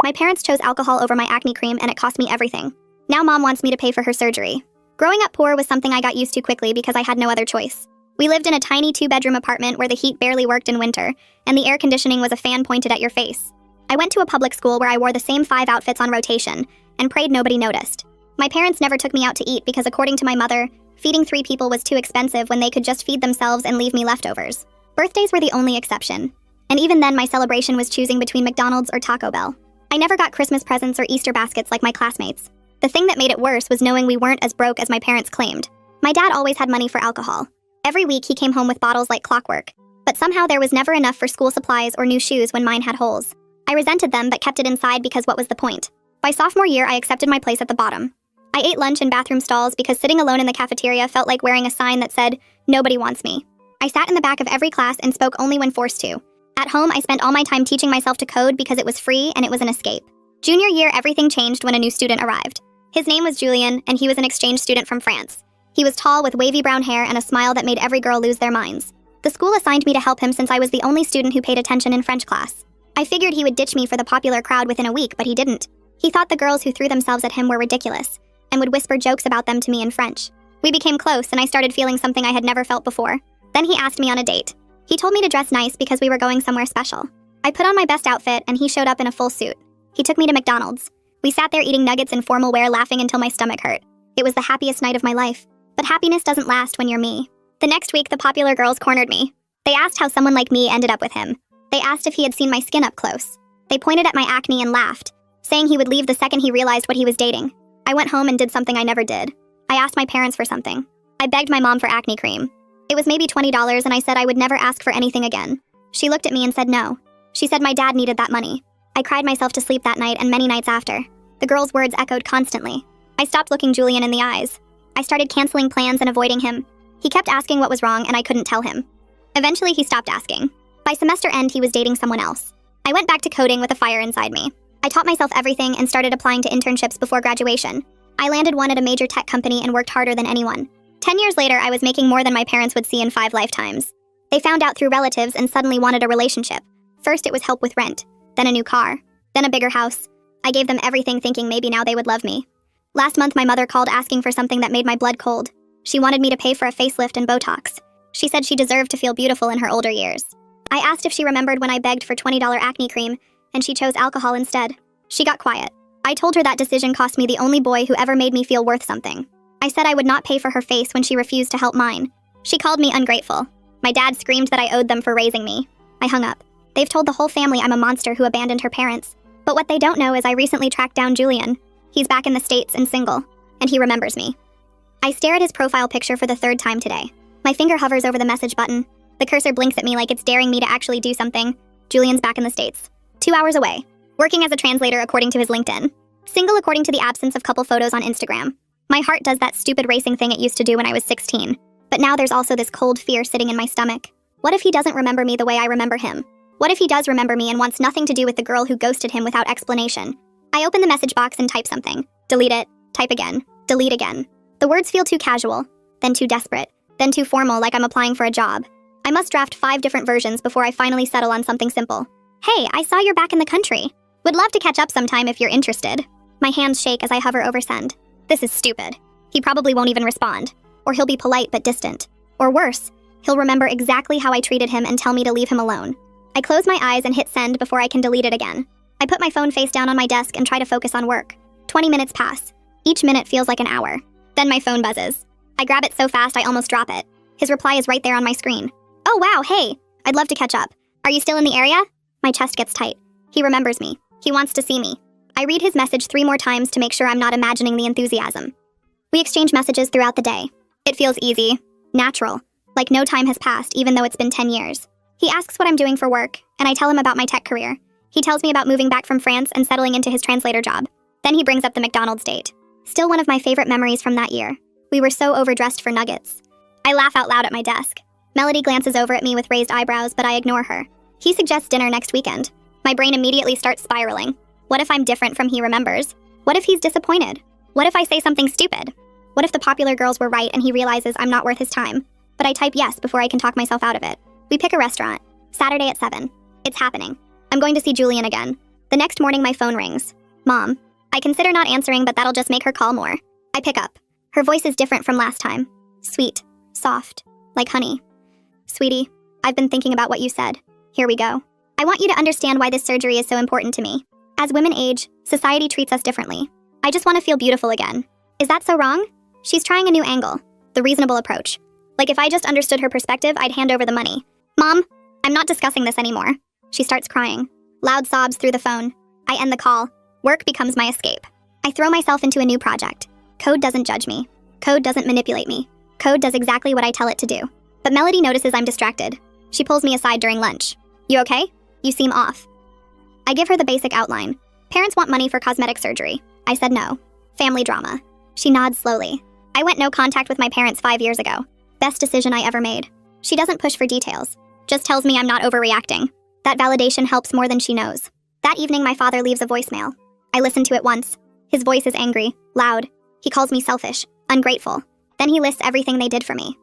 My parents chose alcohol over my acne cream and it cost me everything. Now mom wants me to pay for her surgery. Growing up poor was something I got used to quickly because I had no other choice. We lived in a tiny 2-bedroom apartment where the heat barely worked in winter, and the air conditioning was a fan pointed at your face. I went to a public school where I wore the same 5 outfits on rotation, and prayed nobody noticed. My parents never took me out to eat because according to my mother, feeding 3 people was too expensive when they could just feed themselves and leave me leftovers. Birthdays were the only exception. And even then my celebration was choosing between McDonald's or Taco Bell. I never got Christmas presents or Easter baskets like my classmates. The thing that made it worse was knowing we weren't as broke as my parents claimed. My dad always had money for alcohol. Every week he came home with bottles like clockwork. But somehow there was never enough for school supplies or new shoes when mine had holes. I resented them but kept it inside because what was the point? By sophomore year, I accepted my place at the bottom. I ate lunch in bathroom stalls because sitting alone in the cafeteria felt like wearing a sign that said, "Nobody wants me." I sat in the back of every class and spoke only when forced to. At home, I spent all my time teaching myself to code because it was free and it was an escape. Junior year, everything changed when a new student arrived. His name was Julian, and he was an exchange student from France. He was tall with wavy brown hair and a smile that made every girl lose their minds. The school assigned me to help him since I was the only student who paid attention in French class. I figured he would ditch me for the popular crowd within a week, but he didn't. He thought the girls who threw themselves at him were ridiculous, and would whisper jokes about them to me in French. We became close, and I started feeling something I had never felt before. Then he asked me on a date. He told me to dress nice because we were going somewhere special. I put on my best outfit, and he showed up in a full suit. He took me to McDonald's. We sat there eating nuggets in formal wear, laughing until my stomach hurt. It was the happiest night of my life. But happiness doesn't last when you're me. The next week, the popular girls cornered me. They asked how someone like me ended up with him. They asked if he had seen my skin up close. They pointed at my acne and laughed, saying he would leave the second he realized what he was dating. I went home and did something I never did. I asked my parents for something. I begged my mom for acne cream. It was maybe $20, and I said I would never ask for anything again. She looked at me and said no. She said my dad needed that money. I cried myself to sleep that night and many nights after. The girl's words echoed constantly. I stopped looking Julian in the eyes. I started canceling plans and avoiding him. He kept asking what was wrong, and I couldn't tell him. Eventually, he stopped asking. By semester end, he was dating someone else. I went back to coding with a fire inside me. I taught myself everything and started applying to internships before graduation. I landed one at a major tech company and worked harder than anyone. 10 years later, I was making more than my parents would see in 5 lifetimes. They found out through relatives and suddenly wanted a relationship. First, it was help with rent, then a new car, then a bigger house. I gave them everything thinking maybe now they would love me. Last month, my mother called asking for something that made my blood cold. She wanted me to pay for a facelift and Botox. She said she deserved to feel beautiful in her older years. I asked if she remembered when I begged for $20 acne cream, and she chose alcohol instead. She got quiet. I told her that decision cost me the only boy who ever made me feel worth something. I said I would not pay for her face when she refused to help mine. She called me ungrateful. My dad screamed that I owed them for raising me. I hung up. They've told the whole family I'm a monster who abandoned her parents. But what they don't know is I recently tracked down Julian. He's back in the States and single, and he remembers me. I stare at his profile picture for the 3rd time today. My finger hovers over the message button. The cursor blinks at me like it's daring me to actually do something. Julian's back in the States. 2 hours away. Working as a translator according to his LinkedIn. Single according to the absence of couple photos on Instagram. My heart does that stupid racing thing it used to do when I was 16. But now there's also this cold fear sitting in my stomach. What if he doesn't remember me the way I remember him? What if he does remember me and wants nothing to do with the girl who ghosted him without explanation? I open the message box and type something. Delete it. Type again. Delete again. The words feel too casual, then too desperate, then too formal like I'm applying for a job. I must draft 5 different versions before I finally settle on something simple. Hey, I saw you're back in the country. Would love to catch up sometime if you're interested. My hands shake as I hover over send. This is stupid. He probably won't even respond. Or he'll be polite but distant. Or worse, he'll remember exactly how I treated him and tell me to leave him alone. I close my eyes and hit send before I can delete it again. I put my phone face down on my desk and try to focus on work. 20 minutes pass. Each minute feels like an hour. Then my phone buzzes. I grab it so fast I almost drop it. His reply is right there on my screen. Oh wow, hey! I'd love to catch up. Are you still in the area? My chest gets tight. He remembers me. He wants to see me. I read his message 3 more times to make sure I'm not imagining the enthusiasm. We exchange messages throughout the day. It feels easy, natural, like no time has passed even though it's been 10 years. He asks what I'm doing for work, and I tell him about my tech career. He tells me about moving back from France and settling into his translator job. Then he brings up the McDonald's date. Still one of my favorite memories from that year. We were so overdressed for nuggets. I laugh out loud at my desk. Melody glances over at me with raised eyebrows, but I ignore her. He suggests dinner next weekend. My brain immediately starts spiraling. What if I'm different from he remembers? What if he's disappointed? What if I say something stupid? What if the popular girls were right and he realizes I'm not worth his time? But I type yes before I can talk myself out of it. We pick a restaurant. Saturday at 7. It's happening. I'm going to see Julian again. The next morning, my phone rings. Mom. I consider not answering, but that'll just make her call more. I pick up. Her voice is different from last time. Sweet. Soft. Like honey. Sweetie, I've been thinking about what you said. Here we go. I want you to understand why this surgery is so important to me. As women age, society treats us differently. I just want to feel beautiful again. Is that so wrong? She's trying a new angle. The reasonable approach. Like if I just understood her perspective, I'd hand over the money. Mom, I'm not discussing this anymore. She starts crying. Loud sobs through the phone. I end the call. Work becomes my escape. I throw myself into a new project. Code doesn't judge me. Code doesn't manipulate me. Code does exactly what I tell it to do. But Melody notices I'm distracted. She pulls me aside during lunch. You okay? You seem off. I give her the basic outline. Parents want money for cosmetic surgery. I said no. Family drama. She nods slowly. I went no contact with my parents 5 years ago. Best decision I ever made. She doesn't push for details. Just tells me I'm not overreacting. That validation helps more than she knows. That evening, my father leaves a voicemail. I listen to it once. His voice is angry, loud. He calls me selfish, ungrateful. Then he lists everything they did for me.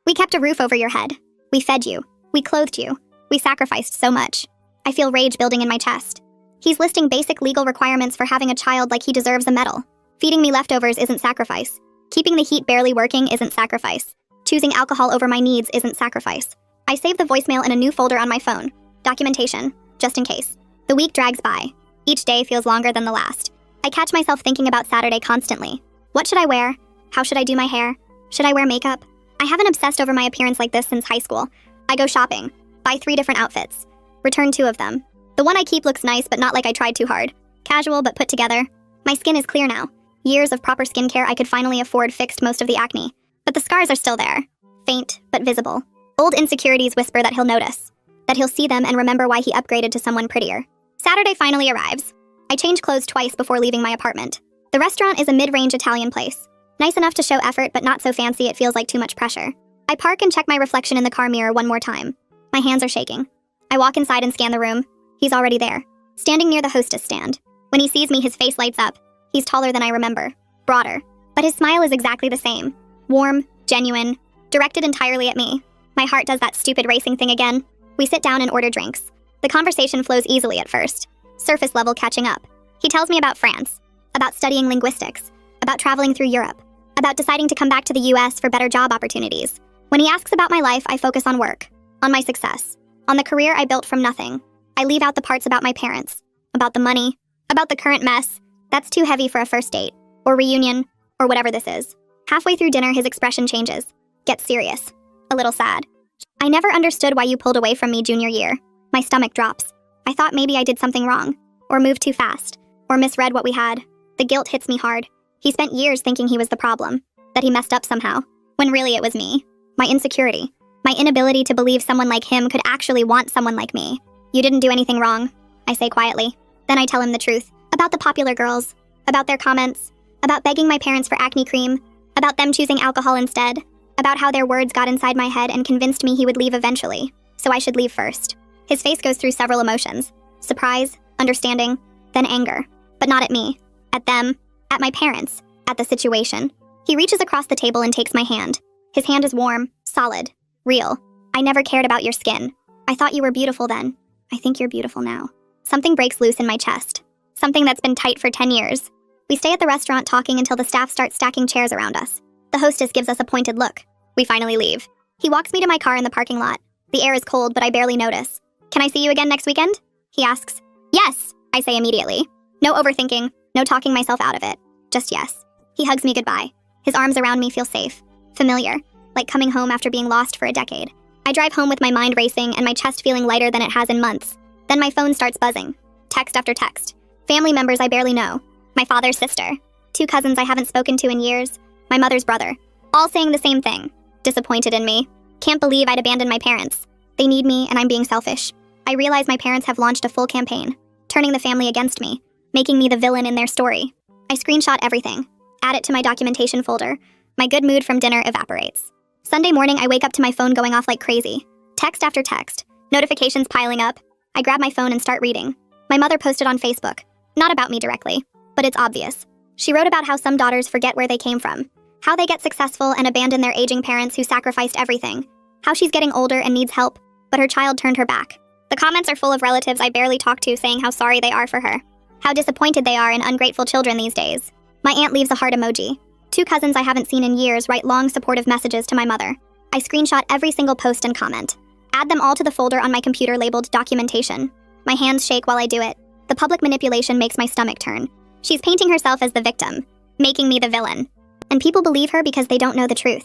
We kept a roof over your head. We fed you. We clothed you. We sacrificed so much. I feel rage building in my chest. He's listing basic legal requirements for having a child like he deserves a medal. Feeding me leftovers isn't sacrifice. Keeping the heat barely working isn't sacrifice. Choosing alcohol over my needs isn't sacrifice. I save the voicemail in a new folder on my phone. Documentation, just in case. The week drags by. Each day feels longer than the last. I catch myself thinking about Saturday constantly. What should I wear? How should I do my hair? Should I wear makeup? I haven't obsessed over my appearance like this since high school. I go shopping, buy 3 different outfits, return 2 of them. The one I keep looks nice, but not like I tried too hard. Casual, but put together. My skin is clear now. Years of proper skincare I could finally afford fixed most of the acne. But the scars are still there. Faint, but visible. Old insecurities whisper that he'll notice. That he'll see them and remember why he upgraded to someone prettier. Saturday finally arrives. I change clothes twice before leaving my apartment. The restaurant is a mid-range Italian place. Nice enough to show effort, but not so fancy it feels like too much pressure. I park and check my reflection in the car mirror one more time. My hands are shaking. I walk inside and scan the room. He's already there, standing near the hostess stand. When he sees me, his face lights up. He's taller than I remember, broader, but his smile is exactly the same. Warm, genuine, directed entirely at me. My heart does that stupid racing thing again. We sit down and order drinks. The conversation flows easily at first, surface level catching up. He tells me about France, about studying linguistics, about traveling through Europe, about deciding to come back to the US for better job opportunities. When he asks about my life, I focus on work, on my success, on the career I built from nothing. I leave out the parts about my parents, about the money, about the current mess. That's too heavy for a first date, or reunion, or whatever this is. Halfway through dinner, his expression changes, gets serious, a little sad. I never understood why you pulled away from me junior year. My stomach drops. I thought maybe I did something wrong, or moved too fast, or misread what we had. The guilt hits me hard. He spent years thinking he was the problem, that he messed up somehow, when really it was me. My insecurity, my inability to believe someone like him could actually want someone like me. You didn't do anything wrong, I say quietly. Then I tell him the truth, about the popular girls, about their comments, about begging my parents for acne cream, about them choosing alcohol instead, about how their words got inside my head and convinced me he would leave eventually, so I should leave first. His face goes through several emotions, surprise, understanding, then anger, but not at me, at them, at my parents, at the situation. He reaches across the table and takes my hand. His hand is warm, solid, real. I never cared about your skin. I thought you were beautiful then. I think you're beautiful now. Something breaks loose in my chest. Something that's been tight for 10 years. We stay at the restaurant talking until the staff starts stacking chairs around us. The hostess gives us a pointed look. We finally leave. He walks me to my car in the parking lot. The air is cold, but I barely notice. Can I see you again next weekend? He asks. Yes, I say immediately. No overthinking, no talking myself out of it. Just yes. He hugs me goodbye. His arms around me feel safe, familiar, like coming home after being lost for a decade. I drive home with my mind racing and my chest feeling lighter than it has in months. Then my phone starts buzzing. Text after text. Family members I barely know. My father's sister. 2 cousins I haven't spoken to in years. My mother's brother. All saying the same thing. Disappointed in me. Can't believe I'd abandoned my parents. They need me and I'm being selfish. I realize my parents have launched a full campaign, turning the family against me, making me the villain in their story. I screenshot everything, add it to my documentation folder. My good mood from dinner evaporates. Sunday morning, I wake up to my phone going off like crazy. Text after text, notifications piling up. I grab my phone and start reading. My mother posted on Facebook, not about me directly, but it's obvious. She wrote about how some daughters forget where they came from, how they get successful and abandon their aging parents who sacrificed everything, how she's getting older and needs help, but her child turned her back. The comments are full of relatives I barely talk to saying how sorry they are for her, how disappointed they are in ungrateful children these days. My aunt leaves a heart emoji. 2 cousins I haven't seen in years write long supportive messages to my mother. I screenshot every single post and comment. Add them all to the folder on my computer labeled documentation. My hands shake while I do it. The public manipulation makes my stomach turn. She's painting herself as the victim, making me the villain. And people believe her because they don't know the truth.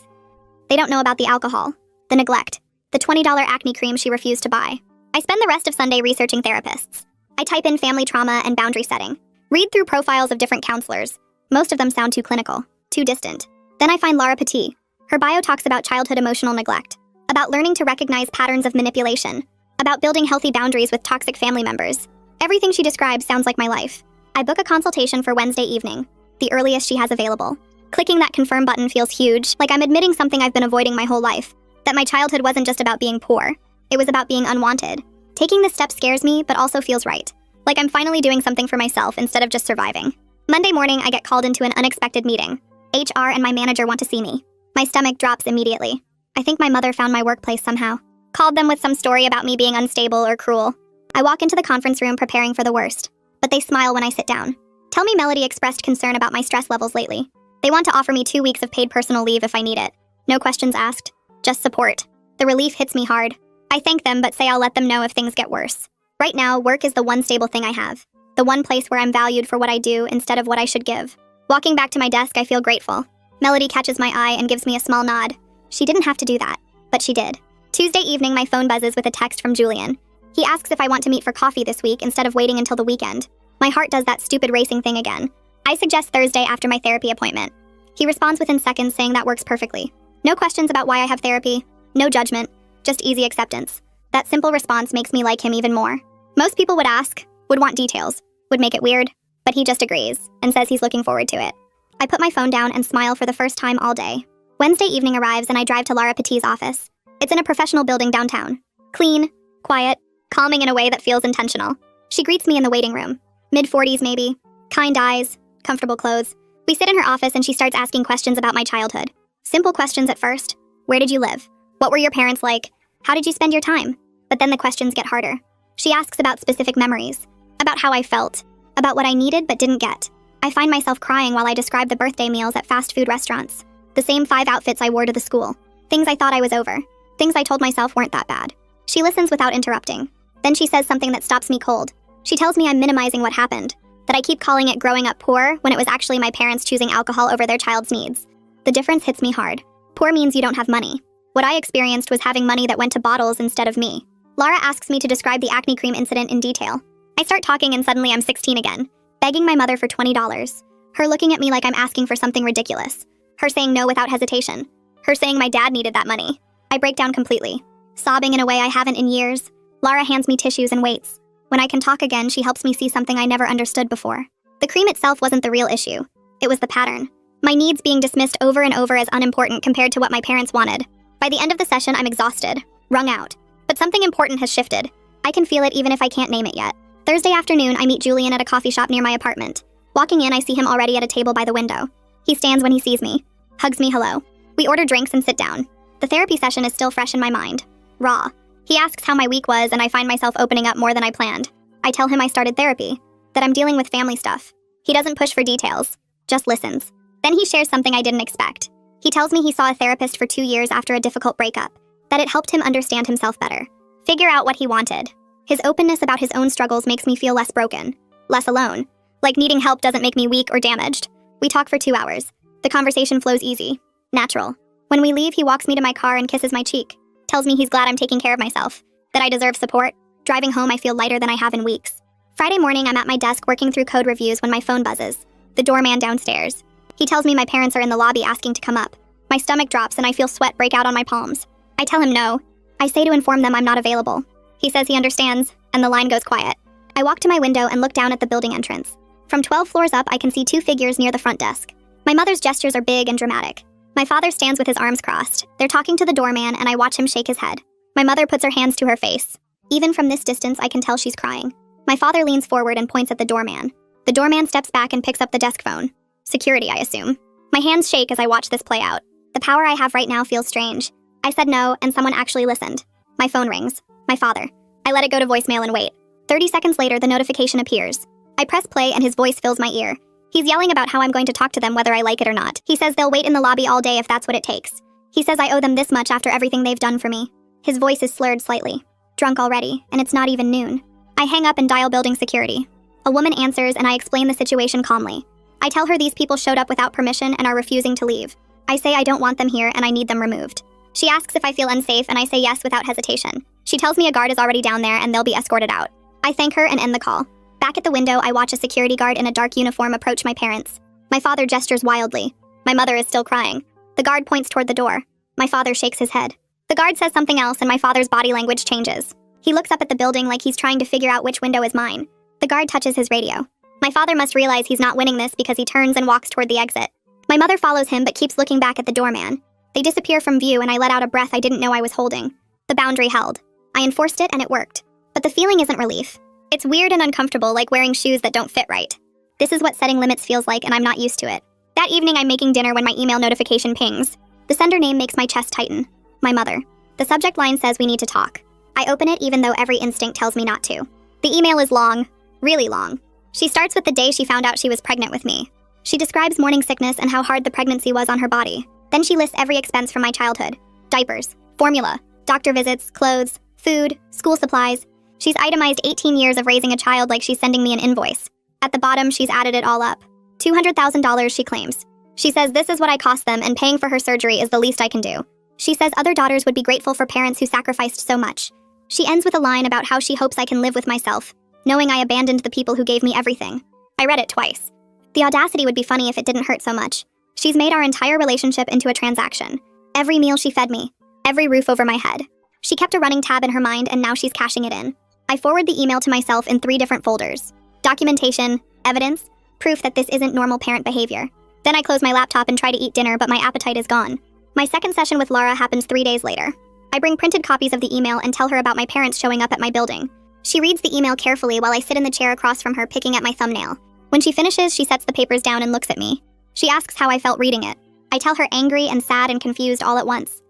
They don't know about the alcohol, the neglect, the $20 acne cream she refused to buy. I spend the rest of Sunday researching therapists. I type in family trauma and boundary setting. Read through profiles of different counselors. Most of them sound too clinical, too distant. Then I find Laura Petit. Her bio talks about childhood emotional neglect, about learning to recognize patterns of manipulation, about building healthy boundaries with toxic family members. Everything she describes sounds like my life. I book a consultation for Wednesday evening, the earliest she has available. Clicking that confirm button feels huge, like I'm admitting something I've been avoiding my whole life, that my childhood wasn't just about being poor. It was about being unwanted. Taking this step scares me, but also feels right. Like I'm finally doing something for myself instead of just surviving. Monday morning, I get called into an unexpected meeting. HR and my manager want to see me. My stomach drops immediately. I think my mother found my workplace somehow. Called them with some story about me being unstable or cruel. I walk into the conference room preparing for the worst, but they smile when I sit down. Tell me Melody expressed concern about my stress levels lately. They want to offer me 2 weeks of paid personal leave if I need it. No questions asked, just support. The relief hits me hard. I thank them but say I'll let them know if things get worse. Right now, work is the one stable thing I have. The one place where I'm valued for what I do instead of what I should give. Walking back to my desk, I feel grateful. Melody catches my eye and gives me a small nod. She didn't have to do that, but she did. Tuesday evening, my phone buzzes with a text from Julian. He asks if I want to meet for coffee this week instead of waiting until the weekend. My heart does that stupid racing thing again. I suggest Thursday after my therapy appointment. He responds within seconds saying that works perfectly. No questions about why I have therapy, no judgment, just easy acceptance. That simple response makes me like him even more. Most people would ask, would want details, would make it weird, but he just agrees and says he's looking forward to it. I put my phone down and smile for the first time all day. Wednesday evening arrives and I drive to Laura Petit's office. It's in a professional building downtown. Clean, quiet, calming in a way that feels intentional. She greets me in the waiting room. Mid-40s maybe, kind eyes, comfortable clothes. We sit in her office and she starts asking questions about my childhood. Simple questions at first. Where did you live? What were your parents like? How did you spend your time? But then the questions get harder. She asks about specific memories, about how I felt, about what I needed but didn't get. I find myself crying while I describe the birthday meals at fast food restaurants. The same 5 outfits I wore to the school. Things I thought I was over. Things I told myself weren't that bad. She listens without interrupting. Then she says something that stops me cold. She tells me I'm minimizing what happened, that I keep calling it growing up poor when it was actually my parents choosing alcohol over their child's needs. The difference hits me hard. Poor means you don't have money. What I experienced was having money that went to bottles instead of me. Laura asks me to describe the acne cream incident in detail. I start talking and suddenly I'm 16 again, begging my mother for $20. Her looking at me like I'm asking for something ridiculous. Her saying no without hesitation. Her saying my dad needed that money. I break down completely, sobbing in a way I haven't in years. Laura hands me tissues and waits. When I can talk again, she helps me see something I never understood before. The cream itself wasn't the real issue. It was the pattern. My needs being dismissed over and over as unimportant compared to what my parents wanted. By the end of the session, I'm exhausted, wrung out. But something important has shifted. I can feel it even if I can't name it yet. Thursday afternoon, I meet Julian at a coffee shop near my apartment. Walking in, I see him already at a table by the window. He stands when he sees me, hugs me hello. We order drinks and sit down. The therapy session is still fresh in my mind. Raw. He asks how my week was and I find myself opening up more than I planned. I tell him I started therapy, that I'm dealing with family stuff. He doesn't push for details, just listens. Then he shares something I didn't expect. He tells me he saw a therapist for 2 years after a difficult breakup, that it helped him understand himself better, figure out what he wanted. His openness about his own struggles makes me feel less broken, less alone. Like needing help doesn't make me weak or damaged. We talk for 2 hours. The conversation flows easy, natural. When we leave, he walks me to my car and kisses my cheek, tells me he's glad I'm taking care of myself, that I deserve support. Driving home, I feel lighter than I have in weeks. Friday morning, I'm at my desk working through code reviews when my phone buzzes. The doorman downstairs. He tells me my parents are in the lobby asking to come up. My stomach drops and I feel sweat break out on my palms. I tell him no. I say to inform them I'm not available. He says he understands, and the line goes quiet. I walk to my window and look down at the building entrance. From 12 floors up, I can see 2 figures near the front desk. My mother's gestures are big and dramatic. My father stands with his arms crossed. They're talking to the doorman and I watch him shake his head. My mother puts her hands to her face. Even from this distance, I can tell she's crying. My father leans forward and points at the doorman. The doorman steps back and picks up the desk phone. Security, I assume. My hands shake as I watch this play out. The power I have right now feels strange. I said no, and someone actually listened. My phone rings. My father. I let it go to voicemail and wait. 30 seconds later, the notification appears. I press play and his voice fills my ear. He's yelling about how I'm going to talk to them whether I like it or not. He says they'll wait in the lobby all day if that's what it takes. He says I owe them this much after everything they've done for me. His voice is slurred slightly. Drunk already, and it's not even noon. I hang up and dial building security. A woman answers and I explain the situation calmly. I tell her these people showed up without permission and are refusing to leave. I say I don't want them here and I need them removed. She asks if I feel unsafe and I say yes without hesitation. She tells me a guard is already down there and they'll be escorted out. I thank her and end the call. Back at the window, I watch a security guard in a dark uniform approach my parents. My father gestures wildly. My mother is still crying. The guard points toward the door. My father shakes his head. The guard says something else and my father's body language changes. He looks up at the building like he's trying to figure out which window is mine. The guard touches his radio. My father must realize he's not winning this because he turns and walks toward the exit. My mother follows him but keeps looking back at the doorman. They disappear from view and I let out a breath I didn't know I was holding. The boundary held. I enforced it and it worked. But the feeling isn't relief. It's weird and uncomfortable, like wearing shoes that don't fit right. This is what setting limits feels like and I'm not used to it. That evening I'm making dinner when my email notification pings. The sender name makes my chest tighten. My mother. The subject line says we need to talk. I open it even though every instinct tells me not to. The email is long. Really long. She starts with the day she found out she was pregnant with me. She describes morning sickness and how hard the pregnancy was on her body. Then she lists every expense from my childhood. Diapers, formula, doctor visits, clothes, food, school supplies. She's itemized 18 years of raising a child like she's sending me an invoice. At the bottom, she's added it all up. $200,000 she claims. She says this is what I cost them and paying for her surgery is the least I can do. She says other daughters would be grateful for parents who sacrificed so much. She ends with a line about how she hopes I can live with myself, knowing I abandoned the people who gave me everything. I read it twice. The audacity would be funny if it didn't hurt so much. She's made our entire relationship into a transaction. Every meal she fed me. Every roof over my head. She kept a running tab in her mind and now she's cashing it in. I forward the email to myself in 3 different folders. Documentation, evidence, proof that this isn't normal parent behavior. Then I close my laptop and try to eat dinner, but my appetite is gone. My second session with Laura happens 3 days later. I bring printed copies of the email and tell her about my parents showing up at my building. She reads the email carefully while I sit in the chair across from her picking at my thumbnail. When she finishes, she sets the papers down and looks at me. She asks how I felt reading it. I tell her angry and sad and confused all at once.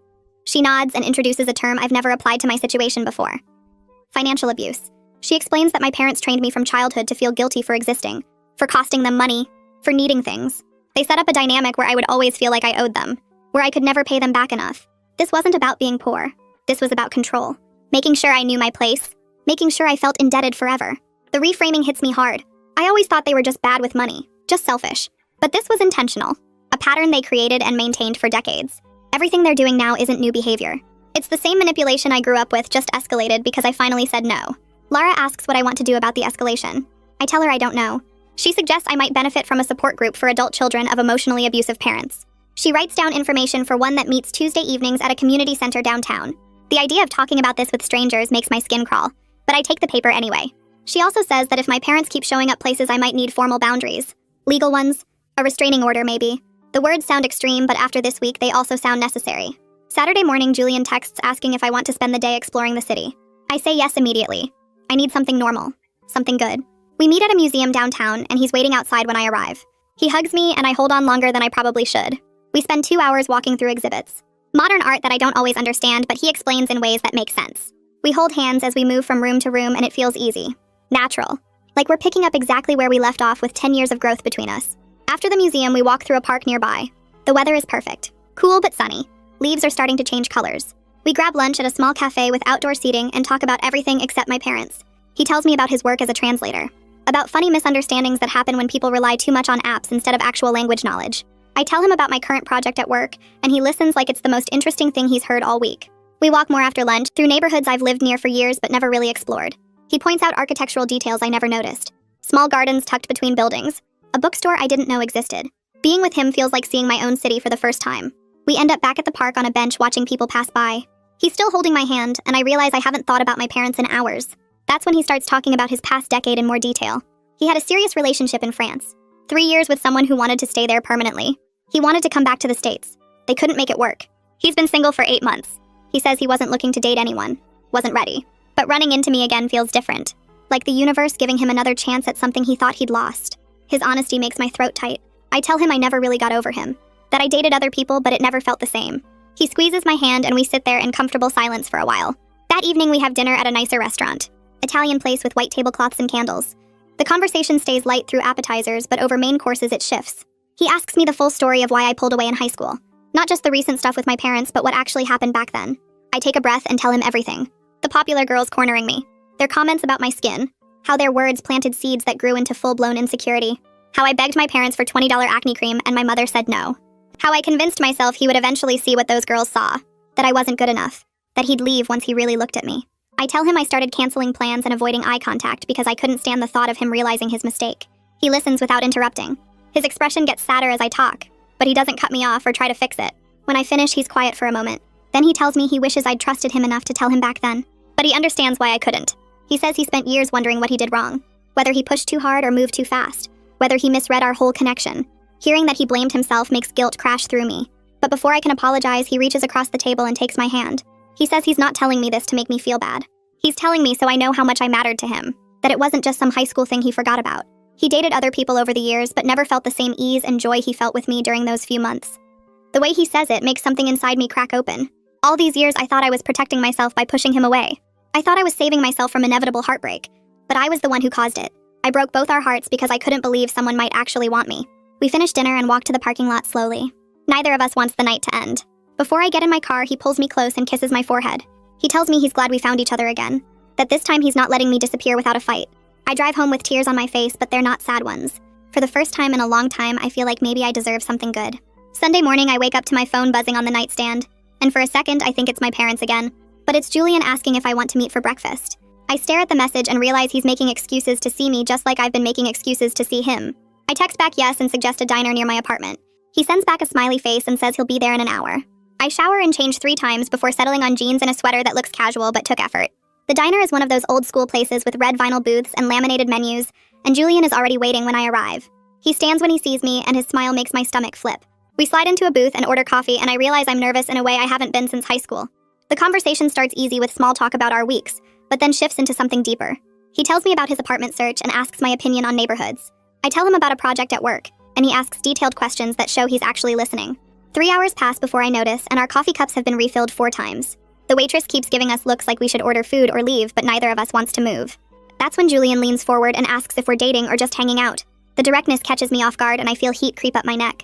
She nods and introduces a term I've never applied to my situation before. Financial abuse. She explains that my parents trained me from childhood to feel guilty for existing, for costing them money, for needing things. They set up a dynamic where I would always feel like I owed them, where I could never pay them back enough. This wasn't about being poor. This was about control. Making sure I knew my place. Making sure I felt indebted forever. The reframing hits me hard. I always thought they were just bad with money, just selfish. But this was intentional. A pattern they created and maintained for decades. Everything they're doing now isn't new behavior. It's the same manipulation I grew up with, just escalated because I finally said no. Lara asks what I want to do about the escalation. I tell her I don't know. She suggests I might benefit from a support group for adult children of emotionally abusive parents. She writes down information for one that meets Tuesday evenings at a community center downtown. The idea of talking about this with strangers makes my skin crawl, but I take the paper anyway. She also says that if my parents keep showing up places, I might need formal boundaries. Legal ones. A restraining order, maybe. The words sound extreme, but after this week, they also sound necessary. Saturday morning, Julian texts asking if I want to spend the day exploring the city. I say yes immediately. I need something normal. Something good. We meet at a museum downtown, and he's waiting outside when I arrive. He hugs me, and I hold on longer than I probably should. We spend 2 hours walking through exhibits. Modern art that I don't always understand, but he explains in ways that make sense. We hold hands as we move from room to room, and it feels easy. Natural. Like we're picking up exactly where we left off with 10 years of growth between us. After the museum, we walk through a park nearby. The weather is perfect. Cool but sunny. Leaves are starting to change colors. We grab lunch at a small cafe with outdoor seating and talk about everything except my parents. He tells me about his work as a translator. About funny misunderstandings that happen when people rely too much on apps instead of actual language knowledge. I tell him about my current project at work, and he listens like it's the most interesting thing he's heard all week. We walk more after lunch, through neighborhoods I've lived near for years but never really explored. He points out architectural details I never noticed. Small gardens tucked between buildings. A bookstore I didn't know existed. Being with him feels like seeing my own city for the first time. We end up back at the park on a bench watching people pass by. He's still holding my hand, and I realize I haven't thought about my parents in hours. That's when he starts talking about his past decade in more detail. He had a serious relationship in France. 3 years with someone who wanted to stay there permanently. He wanted to come back to the States. They couldn't make it work. He's been single for 8 months. He says he wasn't looking to date anyone. Wasn't ready. But running into me again feels different. Like the universe giving him another chance at something he thought he'd lost. His honesty makes my throat tight. I tell him I never really got over him. That I dated other people, but it never felt the same. He squeezes my hand and we sit there in comfortable silence for a while. That evening, we have dinner at a nicer restaurant. Italian place with white tablecloths and candles. The conversation stays light through appetizers, but over main courses it shifts. He asks me the full story of why I pulled away in high school. Not just the recent stuff with my parents, but what actually happened back then. I take a breath and tell him everything. The popular girls cornering me. Their comments about my skin. How their words planted seeds that grew into full-blown insecurity. How I begged my parents for $20 acne cream and my mother said no. How I convinced myself he would eventually see what those girls saw. That I wasn't good enough. That he'd leave once he really looked at me. I tell him I started canceling plans and avoiding eye contact because I couldn't stand the thought of him realizing his mistake. He listens without interrupting. His expression gets sadder as I talk, but he doesn't cut me off or try to fix it. When I finish, he's quiet for a moment. Then he tells me he wishes I'd trusted him enough to tell him back then. But he understands why I couldn't. He says he spent years wondering what he did wrong. Whether he pushed too hard or moved too fast. Whether he misread our whole connection. Hearing that he blamed himself makes guilt crash through me. But before I can apologize, he reaches across the table and takes my hand. He says he's not telling me this to make me feel bad. He's telling me so I know how much I mattered to him. That it wasn't just some high school thing he forgot about. He dated other people over the years, but never felt the same ease and joy he felt with me during those few months. The way he says it makes something inside me crack open. All these years I thought I was protecting myself by pushing him away. I thought I was saving myself from inevitable heartbreak. But I was the one who caused it. I broke both our hearts because I couldn't believe someone might actually want me. We finish dinner and walk to the parking lot slowly. Neither of us wants the night to end. Before I get in my car, he pulls me close and kisses my forehead. He tells me he's glad we found each other again. That this time he's not letting me disappear without a fight. I drive home with tears on my face, but they're not sad ones. For the first time in a long time, I feel like maybe I deserve something good. Sunday morning, I wake up to my phone buzzing on the nightstand. And for a second, I think it's my parents again. But it's Julian asking if I want to meet for breakfast. I stare at the message and realize he's making excuses to see me just like I've been making excuses to see him. I text back yes and suggest a diner near my apartment. He sends back a smiley face and says he'll be there in an hour. I shower and change 3 times before settling on jeans and a sweater that looks casual but took effort. The diner is one of those old school places with red vinyl booths and laminated menus, and Julian is already waiting when I arrive. He stands when he sees me and his smile makes my stomach flip. We slide into a booth and order coffee, and I realize I'm nervous in a way I haven't been since high school. The conversation starts easy with small talk about our weeks, but then shifts into something deeper. He tells me about his apartment search and asks my opinion on neighborhoods. I tell him about a project at work, and he asks detailed questions that show he's actually listening. 3 hours pass before I notice, and our coffee cups have been refilled 4 times. The waitress keeps giving us looks like we should order food or leave, but neither of us wants to move. That's when Julian leans forward and asks if we're dating or just hanging out. The directness catches me off guard and I feel heat creep up my neck.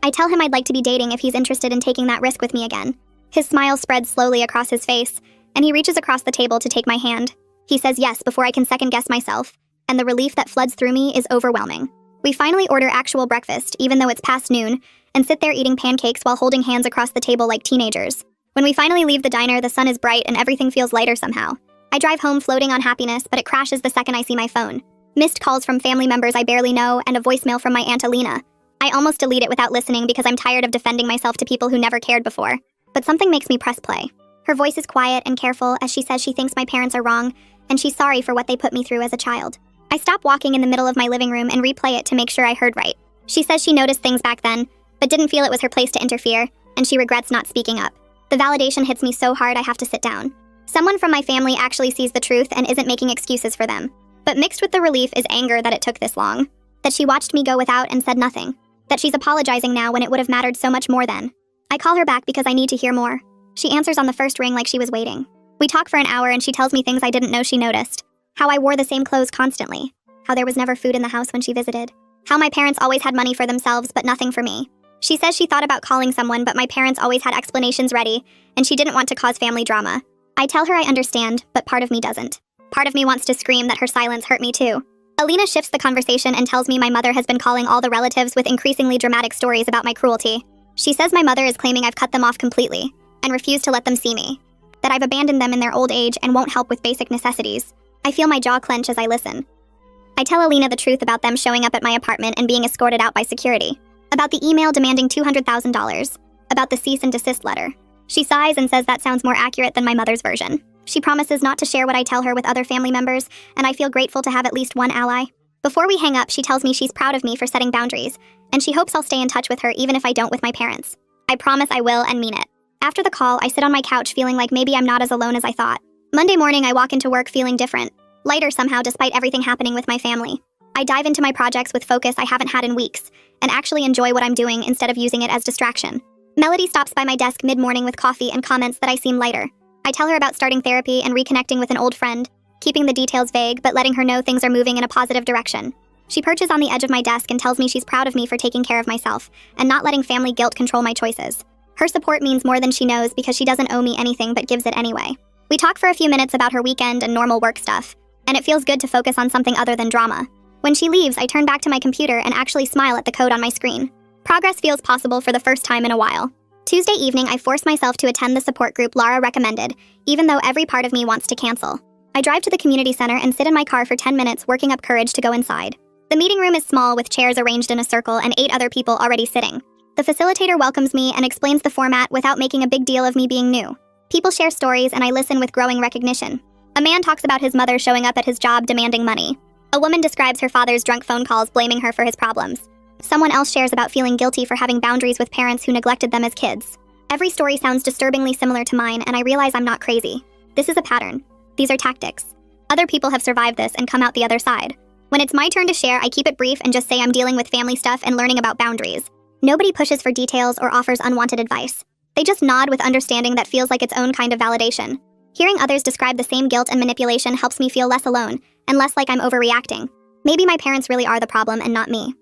I tell him I'd like to be dating if he's interested in taking that risk with me again. His smile spreads slowly across his face, and he reaches across the table to take my hand. He says yes before I can second-guess myself, and the relief that floods through me is overwhelming. We finally order actual breakfast, even though it's past noon, and sit there eating pancakes while holding hands across the table like teenagers. When we finally leave the diner, the sun is bright and everything feels lighter somehow. I drive home floating on happiness, but it crashes the second I see my phone. Missed calls from family members I barely know, and a voicemail from my Aunt Alina. I almost delete it without listening because I'm tired of defending myself to people who never cared before. But something makes me press play. Her voice is quiet and careful as she says she thinks my parents are wrong, and she's sorry for what they put me through as a child. I stop walking in the middle of my living room and replay it to make sure I heard right. She says she noticed things back then, but didn't feel it was her place to interfere, and she regrets not speaking up. The validation hits me so hard I have to sit down. Someone from my family actually sees the truth and isn't making excuses for them. But mixed with the relief is anger that it took this long. That she watched me go without and said nothing. That she's apologizing now when it would have mattered so much more then. I call her back because I need to hear more. She answers on the first ring like she was waiting. We talk for an hour and she tells me things I didn't know she noticed. How I wore the same clothes constantly. How there was never food in the house when she visited. How my parents always had money for themselves but nothing for me. She says she thought about calling someone, but my parents always had explanations ready, and she didn't want to cause family drama. I tell her I understand, but part of me doesn't. Part of me wants to scream that her silence hurt me too. Alina shifts the conversation and tells me my mother has been calling all the relatives with increasingly dramatic stories about my cruelty. She says my mother is claiming I've cut them off completely, and refuse to let them see me. That I've abandoned them in their old age and won't help with basic necessities. I feel my jaw clench as I listen. I tell Alina the truth about them showing up at my apartment and being escorted out by security. About the email demanding $200,000. About the cease and desist letter. She sighs and says that sounds more accurate than my mother's version. She promises not to share what I tell her with other family members, and I feel grateful to have at least one ally. Before we hang up, she tells me she's proud of me for setting boundaries, and she hopes I'll stay in touch with her even if I don't with my parents. I promise I will and mean it. After the call, I sit on my couch feeling like maybe I'm not as alone as I thought. Monday morning, I walk into work feeling different. Lighter somehow despite everything happening with my family. I dive into my projects with focus I haven't had in weeks, and actually enjoy what I'm doing instead of using it as distraction. Melody stops by my desk mid-morning with coffee and comments that I seem lighter. I tell her about starting therapy and reconnecting with an old friend, keeping the details vague but letting her know things are moving in a positive direction. She perches on the edge of my desk and tells me she's proud of me for taking care of myself and not letting family guilt control my choices. Her support means more than she knows because she doesn't owe me anything but gives it anyway. We talk for a few minutes about her weekend and normal work stuff, and it feels good to focus on something other than drama. When she leaves, I turn back to my computer and actually smile at the code on my screen. Progress feels possible for the first time in a while. Tuesday evening, I force myself to attend the support group Lara recommended, even though every part of me wants to cancel. I drive to the community center and sit in my car for 10 minutes working up courage to go inside. The meeting room is small with chairs arranged in a circle and 8 other people already sitting. The facilitator welcomes me and explains the format without making a big deal of me being new. People share stories and I listen with growing recognition. A man talks about his mother showing up at his job demanding money. A woman describes her father's drunk phone calls blaming her for his problems. Someone else shares about feeling guilty for having boundaries with parents who neglected them as kids. Every story sounds disturbingly similar to mine, and I realize I'm not crazy. This is a pattern. These are tactics. Other people have survived this and come out the other side. When it's my turn to share, I keep it brief and just say I'm dealing with family stuff and learning about boundaries. Nobody pushes for details or offers unwanted advice. They just nod with understanding that feels like its own kind of validation. Hearing others describe the same guilt and manipulation helps me feel less alone and less like I'm overreacting. Maybe my parents really are the problem and not me.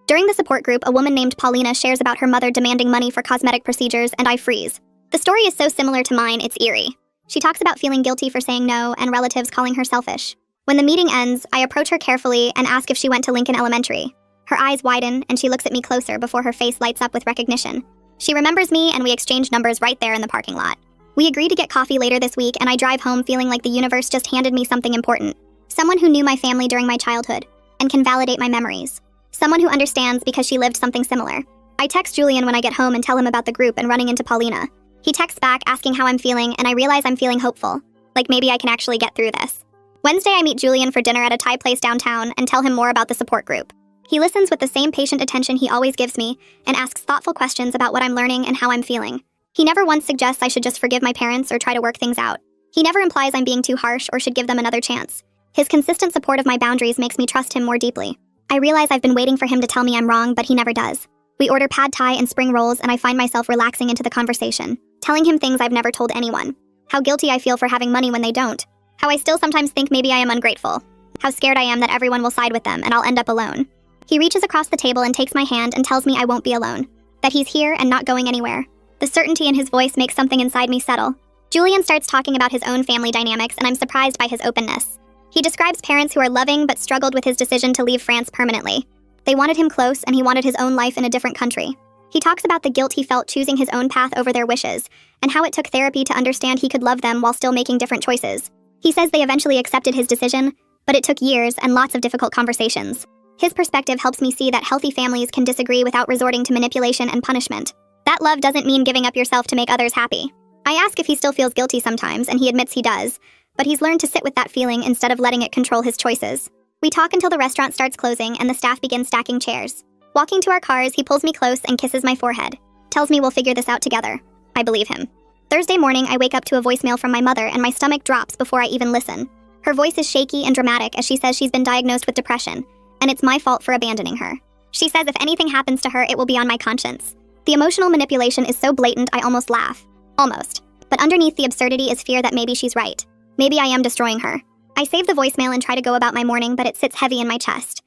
During the support group, a woman named Paulina shares about her mother demanding money for cosmetic procedures, and I freeze. The story is so similar to mine, it's eerie. She talks about feeling guilty for saying no and relatives calling her selfish. When the meeting ends, I approach her carefully and ask if she went to Lincoln Elementary. Her eyes widen and she looks at me closer before her face lights up with recognition. She remembers me and we exchange numbers right there in the parking lot. We agree to get coffee later this week and I drive home feeling like the universe just handed me something important. Someone who knew my family during my childhood and can validate my memories. Someone who understands because she lived something similar. I text Julian when I get home and tell him about the group and running into Paulina. He texts back asking how I'm feeling and I realize I'm feeling hopeful. Like maybe I can actually get through this. Wednesday I meet Julian for dinner at a Thai place downtown and tell him more about the support group. He listens with the same patient attention he always gives me and asks thoughtful questions about what I'm learning and how I'm feeling. He never once suggests I should just forgive my parents or try to work things out. He never implies I'm being too harsh or should give them another chance. His consistent support of my boundaries makes me trust him more deeply. I realize I've been waiting for him to tell me I'm wrong, but he never does. We order pad thai and spring rolls and I find myself relaxing into the conversation, telling him things I've never told anyone. How guilty I feel for having money when they don't. How I still sometimes think maybe I am ungrateful. How scared I am that everyone will side with them and I'll end up alone. He reaches across the table and takes my hand and tells me I won't be alone. That he's here and not going anywhere. The certainty in his voice makes something inside me settle. Julian starts talking about his own family dynamics and I'm surprised by his openness. He describes parents who are loving but struggled with his decision to leave France permanently. They wanted him close and he wanted his own life in a different country. He talks about the guilt he felt choosing his own path over their wishes and how it took therapy to understand he could love them while still making different choices. He says they eventually accepted his decision, but it took years and lots of difficult conversations. His perspective helps me see that healthy families can disagree without resorting to manipulation and punishment. That love doesn't mean giving up yourself to make others happy. I ask if he still feels guilty sometimes and he admits he does, but he's learned to sit with that feeling instead of letting it control his choices. We talk until the restaurant starts closing and the staff begins stacking chairs. Walking to our cars, he pulls me close and kisses my forehead. Tells me we'll figure this out together. I believe him. Thursday morning, I wake up to a voicemail from my mother and my stomach drops before I even listen. Her voice is shaky and dramatic as she says she's been diagnosed with depression, and it's my fault for abandoning her. She says if anything happens to her, it will be on my conscience. The emotional manipulation is so blatant I almost laugh. Almost. But underneath the absurdity is fear that maybe she's right. Maybe I am destroying her. I save the voicemail and try to go about my morning, but it sits heavy in my chest.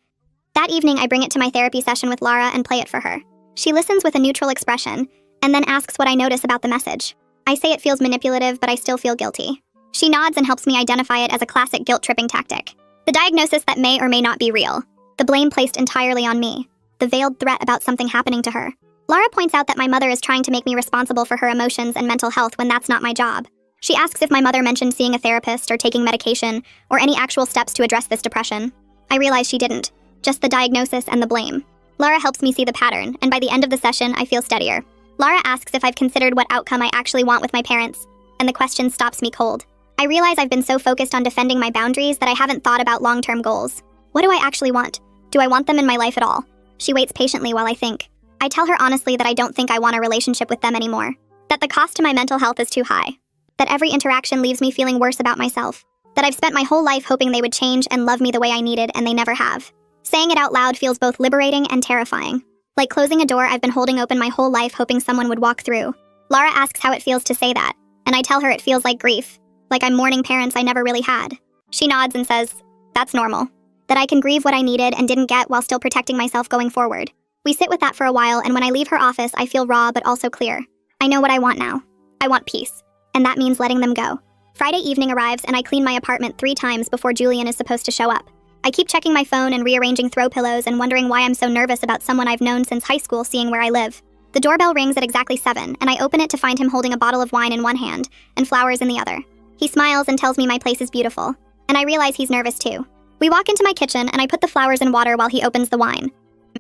That evening, I bring it to my therapy session with Lara and play it for her. She listens with a neutral expression, and then asks what I notice about the message. I say it feels manipulative, but I still feel guilty. She nods and helps me identify it as a classic guilt-tripping tactic. The diagnosis that may or may not be real. The blame placed entirely on me. The veiled threat about something happening to her. Lara points out that my mother is trying to make me responsible for her emotions and mental health when that's not my job. She asks if my mother mentioned seeing a therapist or taking medication or any actual steps to address this depression. I realize she didn't. Just the diagnosis and the blame. Lara helps me see the pattern, and by the end of the session, I feel steadier. Lara asks if I've considered what outcome I actually want with my parents, and the question stops me cold. I realize I've been so focused on defending my boundaries that I haven't thought about long-term goals. What do I actually want? Do I want them in my life at all? She waits patiently while I think. I tell her honestly that I don't think I want a relationship with them anymore. That the cost to my mental health is too high. That every interaction leaves me feeling worse about myself. That I've spent my whole life hoping they would change and love me the way I needed, and they never have. Saying it out loud feels both liberating and terrifying. Like closing a door I've been holding open my whole life hoping someone would walk through. Lara asks how it feels to say that, and I tell her it feels like grief, like I'm mourning parents I never really had. She nods and says, "That's normal," that I can grieve what I needed and didn't get while still protecting myself going forward. We sit with that for a while, and when I leave her office, I feel raw but also clear. I know what I want now. I want peace, and that means letting them go. Friday evening arrives, and I clean my apartment 3 times before Julian is supposed to show up. I keep checking my phone and rearranging throw pillows and wondering why I'm so nervous about someone I've known since high school seeing where I live. The doorbell rings at exactly 7, and I open it to find him holding a bottle of wine in one hand and flowers in the other. He smiles and tells me my place is beautiful, and I realize he's nervous too. We walk into my kitchen, and I put the flowers in water while he opens the wine.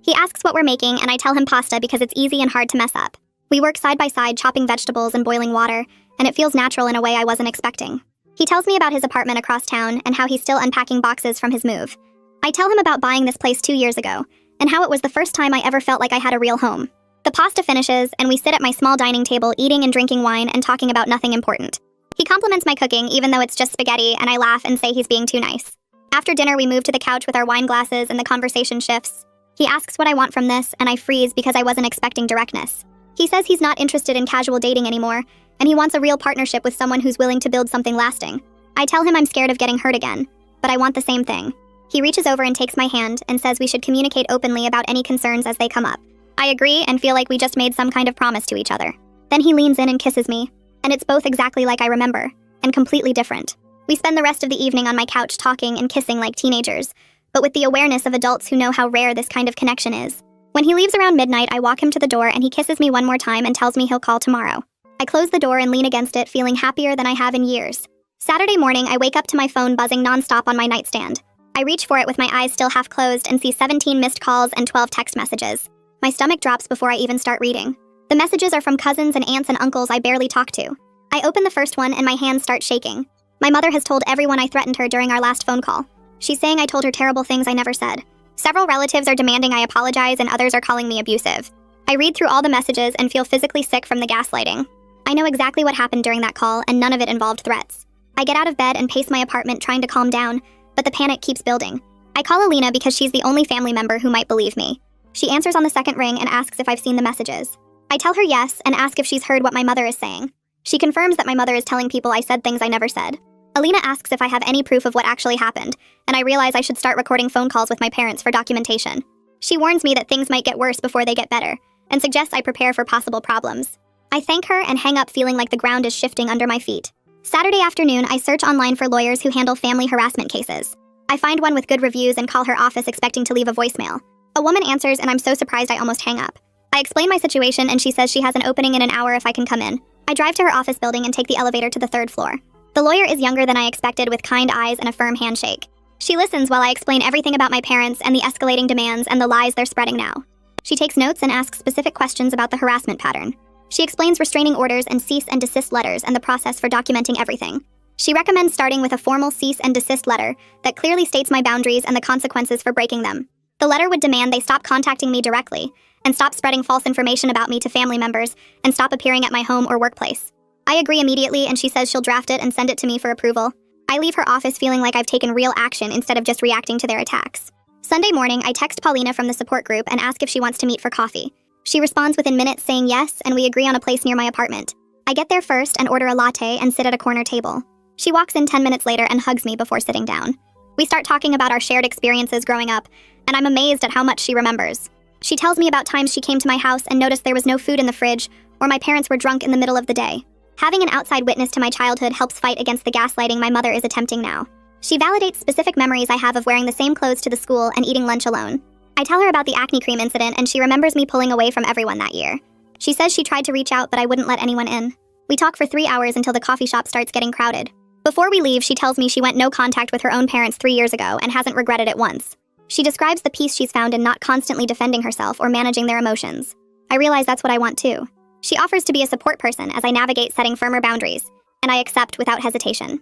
He asks what we're making, and I tell him pasta because it's easy and hard to mess up. We work side by side chopping vegetables and boiling water, and it feels natural in a way I wasn't expecting. He tells me about his apartment across town and how he's still unpacking boxes from his move. I tell him about buying this place 2 years ago, and how it was the first time I ever felt like I had a real home. The pasta finishes, and we sit at my small dining table eating and drinking wine and talking about nothing important. He compliments my cooking even though it's just spaghetti, and I laugh and say he's being too nice. After dinner, we move to the couch with our wine glasses and the conversation shifts. He asks what I want from this, and I freeze because I wasn't expecting directness. He says he's not interested in casual dating anymore, and he wants a real partnership with someone who's willing to build something lasting. I tell him I'm scared of getting hurt again, but I want the same thing. He reaches over and takes my hand and says we should communicate openly about any concerns as they come up. I agree and feel like we just made some kind of promise to each other. Then he leans in and kisses me, and it's both exactly like I remember, and completely different. We spend the rest of the evening on my couch talking and kissing like teenagers, but with the awareness of adults who know how rare this kind of connection is. When he leaves around midnight, I walk him to the door and he kisses me one more time and tells me he'll call tomorrow. I close the door and lean against it, feeling happier than I have in years. Saturday morning, I wake up to my phone buzzing nonstop on my nightstand. I reach for it with my eyes still half closed and see 17 missed calls and 12 text messages. My stomach drops before I even start reading. The messages are from cousins and aunts and uncles I barely talk to. I open the first one and my hands start shaking. My mother has told everyone I threatened her during our last phone call. She's saying I told her terrible things I never said. Several relatives are demanding I apologize and others are calling me abusive. I read through all the messages and feel physically sick from the gaslighting. I know exactly what happened during that call, and none of it involved threats. I get out of bed and pace my apartment trying to calm down, but the panic keeps building. I call Alina because she's the only family member who might believe me. She answers on the second ring and asks if I've seen the messages. I tell her yes and ask if she's heard what my mother is saying. She confirms that my mother is telling people I said things I never said. Alina asks if I have any proof of what actually happened, and I realize I should start recording phone calls with my parents for documentation. She warns me that things might get worse before they get better, and suggests I prepare for possible problems. I thank her and hang up feeling like the ground is shifting under my feet. Saturday afternoon, I search online for lawyers who handle family harassment cases. I find one with good reviews and call her office expecting to leave a voicemail. A woman answers and I'm so surprised I almost hang up. I explain my situation and she says she has an opening in an hour if I can come in. I drive to her office building and take the elevator to the 3rd floor. The lawyer is younger than I expected with kind eyes and a firm handshake. She listens while I explain everything about my parents and the escalating demands and the lies they're spreading now. She takes notes and asks specific questions about the harassment pattern. She explains restraining orders and cease and desist letters and the process for documenting everything. She recommends starting with a formal cease and desist letter that clearly states my boundaries and the consequences for breaking them. The letter would demand they stop contacting me directly and stop spreading false information about me to family members and stop appearing at my home or workplace. I agree immediately and she says she'll draft it and send it to me for approval. I leave her office feeling like I've taken real action instead of just reacting to their attacks. Sunday morning, I text Paulina from the support group and ask if she wants to meet for coffee. She responds within minutes saying yes, and we agree on a place near my apartment. I get there first and order a latte and sit at a corner table. She walks in 10 minutes later and hugs me before sitting down. We start talking about our shared experiences growing up, and I'm amazed at how much she remembers. She tells me about times she came to my house and noticed there was no food in the fridge, or my parents were drunk in the middle of the day. Having an outside witness to my childhood helps fight against the gaslighting my mother is attempting now. She validates specific memories I have of wearing the same clothes to the school and eating lunch alone. I tell her about the acne cream incident and she remembers me pulling away from everyone that year. She says she tried to reach out but I wouldn't let anyone in. We talk for 3 hours until the coffee shop starts getting crowded. Before we leave, she tells me she went no contact with her own parents 3 years ago and hasn't regretted it once. She describes the peace she's found in not constantly defending herself or managing their emotions. I realize that's what I want too. She offers to be a support person as I navigate setting firmer boundaries, and I accept without hesitation.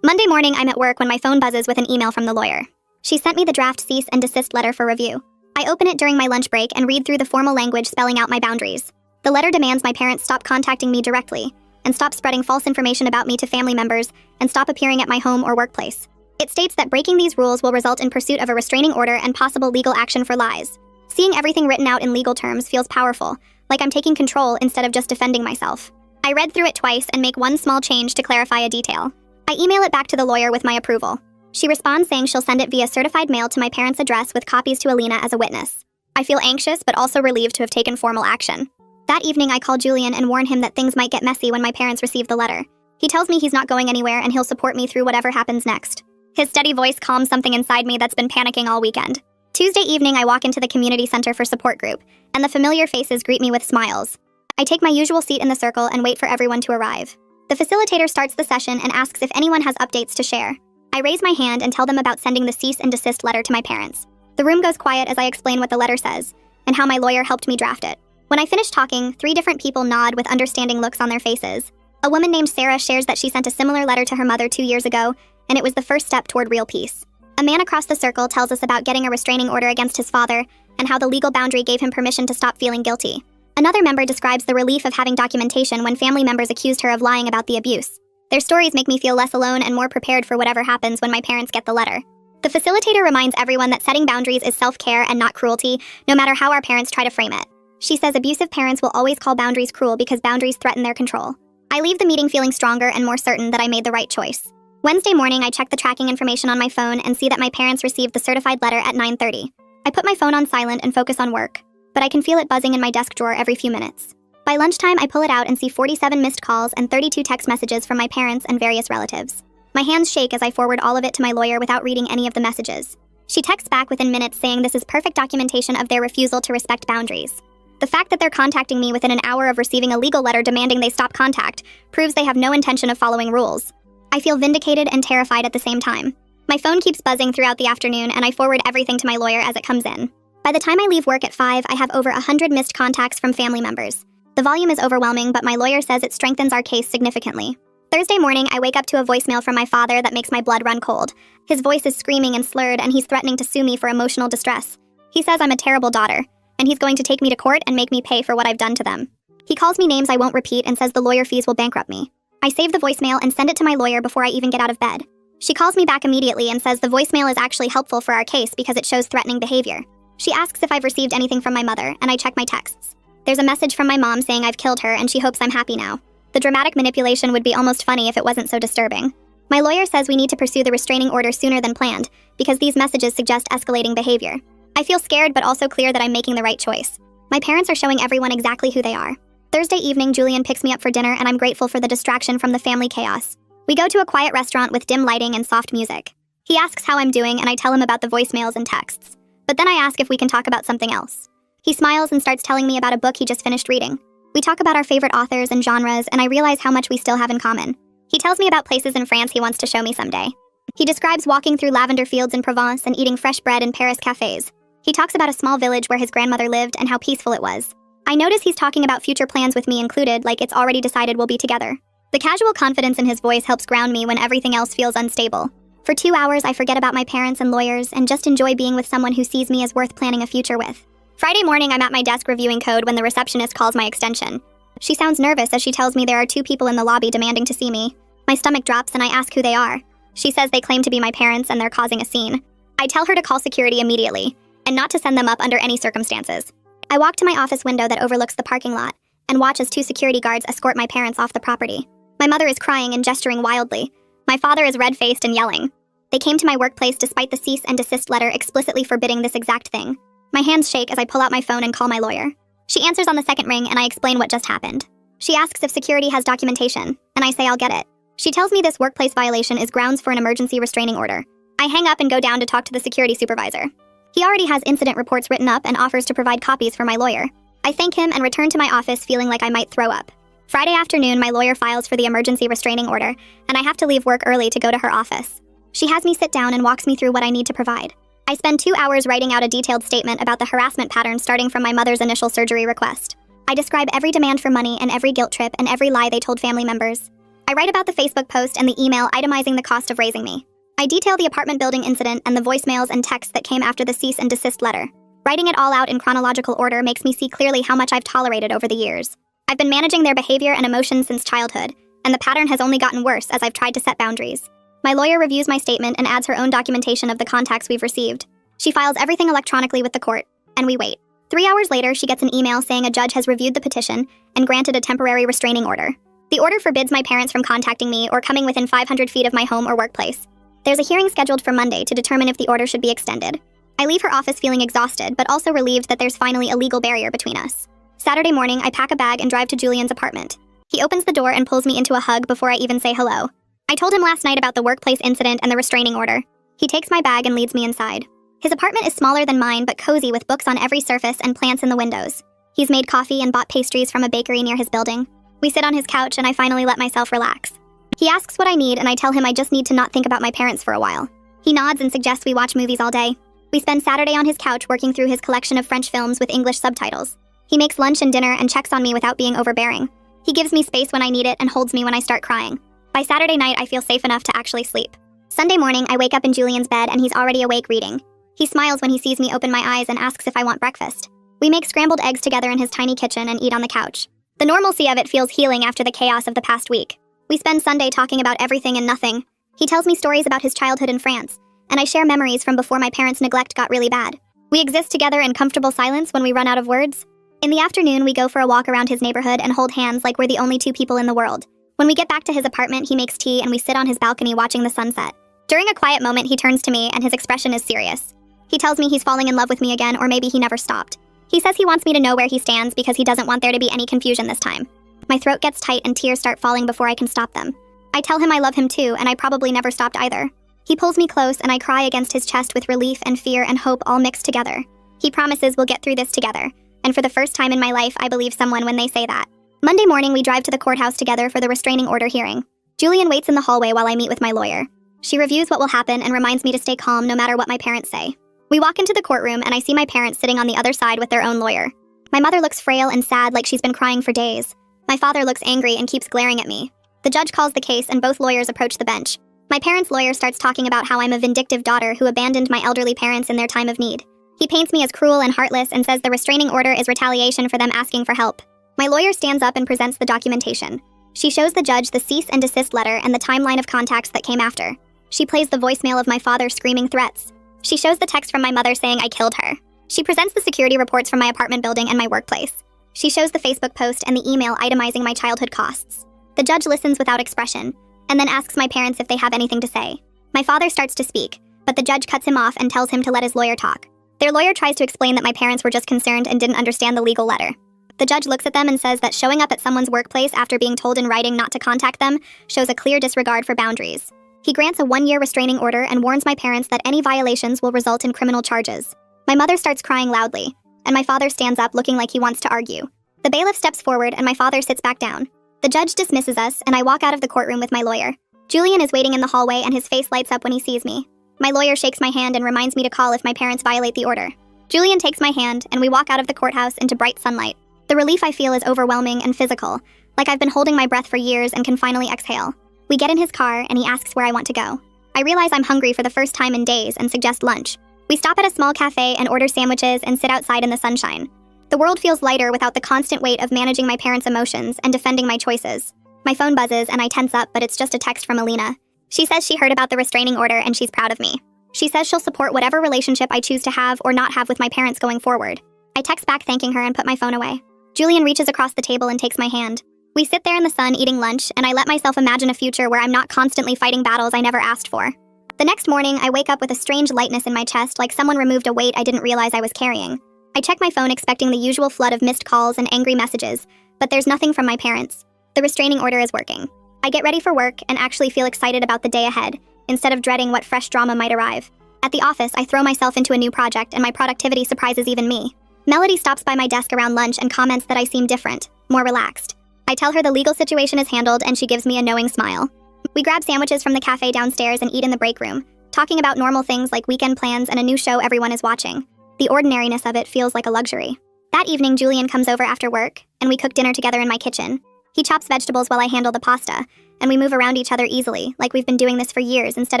Monday morning, I'm at work when my phone buzzes with an email from the lawyer. She sent me the draft cease and desist letter for review. I open it during my lunch break and read through the formal language spelling out my boundaries. The letter demands my parents stop contacting me directly, and stop spreading false information about me to family members, and stop appearing at my home or workplace. It states that breaking these rules will result in pursuit of a restraining order and possible legal action for lies. Seeing everything written out in legal terms feels powerful, like I'm taking control instead of just defending myself. I read through it twice and make one small change to clarify a detail. I email it back to the lawyer with my approval. She responds saying she'll send it via certified mail to my parents' address with copies to Alina as a witness. I feel anxious but also relieved to have taken formal action. That evening, I call Julian and warn him that things might get messy when my parents receive the letter. He tells me he's not going anywhere and he'll support me through whatever happens next. His steady voice calms something inside me that's been panicking all weekend. Tuesday evening, I walk into the community center for support group, and the familiar faces greet me with smiles. I take my usual seat in the circle and wait for everyone to arrive. The facilitator starts the session and asks if anyone has updates to share. I raise my hand and tell them about sending the cease and desist letter to my parents. The room goes quiet as I explain what the letter says, and how my lawyer helped me draft it. When I finish talking, 3 different people nod with understanding looks on their faces. A woman named Sarah shares that she sent a similar letter to her mother 2 years ago, and it was the first step toward real peace. A man across the circle tells us about getting a restraining order against his father, and how the legal boundary gave him permission to stop feeling guilty. Another member describes the relief of having documentation when family members accused her of lying about the abuse. Their stories make me feel less alone and more prepared for whatever happens when my parents get the letter. The facilitator reminds everyone that setting boundaries is self-care and not cruelty, no matter how our parents try to frame it. She says abusive parents will always call boundaries cruel because boundaries threaten their control. I leave the meeting feeling stronger and more certain that I made the right choice. Wednesday morning, I check the tracking information on my phone and see that my parents received the certified letter at 9:30. I put my phone on silent and focus on work, but I can feel it buzzing in my desk drawer every few minutes. By lunchtime, I pull it out and see 47 missed calls and 32 text messages from my parents and various relatives. My hands shake as I forward all of it to my lawyer without reading any of the messages. She texts back within minutes saying this is perfect documentation of their refusal to respect boundaries. The fact that they're contacting me within an hour of receiving a legal letter demanding they stop contact proves they have no intention of following rules. I feel vindicated and terrified at the same time. My phone keeps buzzing throughout the afternoon, and I forward everything to my lawyer as it comes in. By the time I leave work at 5, I have over 100 missed contacts from family members. The volume is overwhelming, but my lawyer says it strengthens our case significantly. Thursday morning, I wake up to a voicemail from my father that makes my blood run cold. His voice is screaming and slurred, and he's threatening to sue me for emotional distress. He says I'm a terrible daughter, and he's going to take me to court and make me pay for what I've done to them. He calls me names I won't repeat and says the lawyer fees will bankrupt me. I save the voicemail and send it to my lawyer before I even get out of bed. She calls me back immediately and says the voicemail is actually helpful for our case because it shows threatening behavior. She asks if I've received anything from my mother, and I check my texts. There's a message from my mom saying I've killed her and she hopes I'm happy now. The dramatic manipulation would be almost funny if it wasn't so disturbing. My lawyer says we need to pursue the restraining order sooner than planned because these messages suggest escalating behavior. I feel scared but also clear that I'm making the right choice. My parents are showing everyone exactly who they are. Thursday evening, Julian picks me up for dinner and I'm grateful for the distraction from the family chaos. We go to a quiet restaurant with dim lighting and soft music. He asks how I'm doing and I tell him about the voicemails and texts. But then I ask if we can talk about something else. He smiles and starts telling me about a book he just finished reading. We talk about our favorite authors and genres, and I realize how much we still have in common. He tells me about places in France he wants to show me someday. He describes walking through lavender fields in Provence and eating fresh bread in Paris cafes. He talks about a small village where his grandmother lived and how peaceful it was. I notice he's talking about future plans with me included, like it's already decided we'll be together. The casual confidence in his voice helps ground me when everything else feels unstable. For 2 hours, I forget about my parents and lawyers and just enjoy being with someone who sees me as worth planning a future with. Friday morning, I'm at my desk reviewing code when the receptionist calls my extension. She sounds nervous as she tells me there are 2 people in the lobby demanding to see me. My stomach drops and I ask who they are. She says they claim to be my parents and they're causing a scene. I tell her to call security immediately, and not to send them up under any circumstances. I walk to my office window that overlooks the parking lot, and watch as 2 security guards escort my parents off the property. My mother is crying and gesturing wildly. My father is red-faced and yelling. They came to my workplace despite the cease and desist letter explicitly forbidding this exact thing. My hands shake as I pull out my phone and call my lawyer. She answers on the second ring and I explain what just happened. She asks if security has documentation, and I say I'll get it. She tells me this workplace violation is grounds for an emergency restraining order. I hang up and go down to talk to the security supervisor. He already has incident reports written up and offers to provide copies for my lawyer. I thank him and return to my office feeling like I might throw up. Friday afternoon, my lawyer files for the emergency restraining order, and I have to leave work early to go to her office. She has me sit down and walks me through what I need to provide. I spend 2 hours writing out a detailed statement about the harassment pattern starting from my mother's initial surgery request. I describe every demand for money and every guilt trip and every lie they told family members. I write about the Facebook post and the email itemizing the cost of raising me. I detail the apartment building incident and the voicemails and texts that came after the cease and desist letter. Writing it all out in chronological order makes me see clearly how much I've tolerated over the years. I've been managing their behavior and emotions since childhood, and the pattern has only gotten worse as I've tried to set boundaries. My lawyer reviews my statement and adds her own documentation of the contacts we've received. She files everything electronically with the court, and we wait. 3 hours later, she gets an email saying a judge has reviewed the petition and granted a temporary restraining order. The order forbids my parents from contacting me or coming within 500 feet of my home or workplace. There's a hearing scheduled for Monday to determine if the order should be extended. I leave her office feeling exhausted, but also relieved that there's finally a legal barrier between us. Saturday morning, I pack a bag and drive to Julian's apartment. He opens the door and pulls me into a hug before I even say hello. I told him last night about the workplace incident and the restraining order. He takes my bag and leads me inside. His apartment is smaller than mine, but cozy with books on every surface and plants in the windows. He's made coffee and bought pastries from a bakery near his building. We sit on his couch and I finally let myself relax. He asks what I need and I tell him I just need to not think about my parents for a while. He nods and suggests we watch movies all day. We spend Saturday on his couch working through his collection of French films with English subtitles. He makes lunch and dinner and checks on me without being overbearing. He gives me space when I need it and holds me when I start crying. By Saturday night, I feel safe enough to actually sleep. Sunday morning, I wake up in Julian's bed and he's already awake reading. He smiles when he sees me open my eyes and asks if I want breakfast. We make scrambled eggs together in his tiny kitchen and eat on the couch. The normalcy of it feels healing after the chaos of the past week. We spend Sunday talking about everything and nothing. He tells me stories about his childhood in France, and I share memories from before my parents' neglect got really bad. We exist together in comfortable silence when we run out of words. In the afternoon, we go for a walk around his neighborhood and hold hands like we're the only two people in the world. When we get back to his apartment, he makes tea and we sit on his balcony watching the sunset. During a quiet moment, he turns to me and his expression is serious. He tells me he's falling in love with me again, or maybe he never stopped. He says he wants me to know where he stands because he doesn't want there to be any confusion this time. My throat gets tight and tears start falling before I can stop them. I tell him I love him too, and I probably never stopped either. He pulls me close and I cry against his chest with relief and fear and hope all mixed together. He promises we'll get through this together, and for the first time in my life, I believe someone when they say that. Monday morning, we drive to the courthouse together for the restraining order hearing. Julian waits in the hallway while I meet with my lawyer. She reviews what will happen and reminds me to stay calm no matter what my parents say. We walk into the courtroom and I see my parents sitting on the other side with their own lawyer. My mother looks frail and sad like she's been crying for days. My father looks angry and keeps glaring at me. The judge calls the case and both lawyers approach the bench. My parents' lawyer starts talking about how I'm a vindictive daughter who abandoned my elderly parents in their time of need. He paints me as cruel and heartless and says the restraining order is retaliation for them asking for help. My lawyer stands up and presents the documentation. She shows the judge the cease and desist letter and the timeline of contacts that came after. She plays the voicemail of my father screaming threats. She shows the text from my mother saying I killed her. She presents the security reports from my apartment building and my workplace. She shows the Facebook post and the email itemizing my childhood costs. The judge listens without expression, and then asks my parents if they have anything to say. My father starts to speak, but the judge cuts him off and tells him to let his lawyer talk. Their lawyer tries to explain that my parents were just concerned and didn't understand the legal letter. The judge looks at them and says that showing up at someone's workplace after being told in writing not to contact them shows a clear disregard for boundaries. He grants a 1-year restraining order and warns my parents that any violations will result in criminal charges. My mother starts crying loudly, and my father stands up looking like he wants to argue. The bailiff steps forward and my father sits back down. The judge dismisses us, and I walk out of the courtroom with my lawyer. Julian is waiting in the hallway and his face lights up when he sees me. My lawyer shakes my hand and reminds me to call if my parents violate the order. Julian takes my hand, and we walk out of the courthouse into bright sunlight. The relief I feel is overwhelming and physical, like I've been holding my breath for years and can finally exhale. We get in his car, and he asks where I want to go. I realize I'm hungry for the first time in days and suggest lunch. We stop at a small cafe and order sandwiches and sit outside in the sunshine. The world feels lighter without the constant weight of managing my parents' emotions and defending my choices. My phone buzzes and I tense up, but it's just a text from Alina. She says she heard about the restraining order and she's proud of me. She says she'll support whatever relationship I choose to have or not have with my parents going forward. I text back thanking her and put my phone away. Julian reaches across the table and takes my hand. We sit there in the sun eating lunch, and I let myself imagine a future where I'm not constantly fighting battles I never asked for. The next morning, I wake up with a strange lightness in my chest, like someone removed a weight I didn't realize I was carrying. I check my phone expecting the usual flood of missed calls and angry messages, but there's nothing from my parents. The restraining order is working. I get ready for work and actually feel excited about the day ahead, instead of dreading what fresh drama might arrive. At the office, I throw myself into a new project and my productivity surprises even me. Melody stops by my desk around lunch and comments that I seem different, more relaxed. I tell her the legal situation is handled and she gives me a knowing smile. We grab sandwiches from the cafe downstairs and eat in the break room, talking about normal things like weekend plans and a new show everyone is watching. The ordinariness of it feels like a luxury. That evening, Julian comes over after work, and we cook dinner together in my kitchen. He chops vegetables while I handle the pasta, and we move around each other easily, like we've been doing this for years instead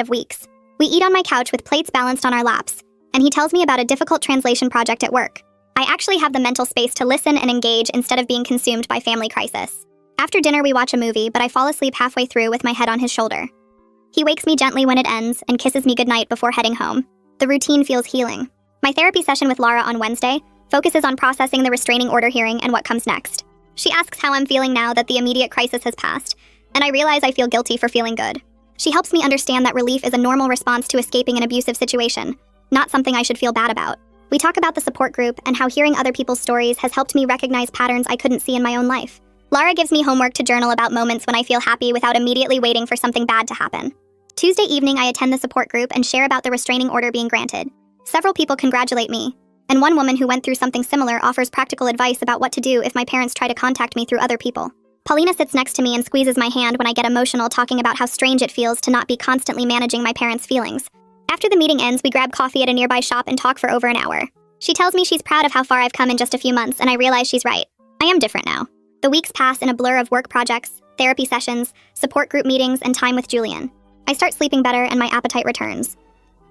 of weeks. We eat on my couch with plates balanced on our laps, and he tells me about a difficult translation project at work. I actually have the mental space to listen and engage instead of being consumed by family crisis. After dinner, we watch a movie, but I fall asleep halfway through with my head on his shoulder. He wakes me gently when it ends and kisses me goodnight before heading home. The routine feels healing. My therapy session with Laura on Wednesday focuses on processing the restraining order hearing and what comes next. She asks how I'm feeling now that the immediate crisis has passed, and I realize I feel guilty for feeling good. She helps me understand that relief is a normal response to escaping an abusive situation, not something I should feel bad about. We talk about the support group and how hearing other people's stories has helped me recognize patterns I couldn't see in my own life. Lara gives me homework to journal about moments when I feel happy without immediately waiting for something bad to happen. Tuesday evening, I attend the support group and share about the restraining order being granted. Several people congratulate me, and one woman who went through something similar offers practical advice about what to do if my parents try to contact me through other people. Paulina sits next to me and squeezes my hand when I get emotional, talking about how strange it feels to not be constantly managing my parents' feelings. After the meeting ends, we grab coffee at a nearby shop and talk for over an hour. She tells me she's proud of how far I've come in just a few months, and I realize she's right. I am different now. The weeks pass in a blur of work projects, therapy sessions, support group meetings, and time with Julian. I start sleeping better and my appetite returns.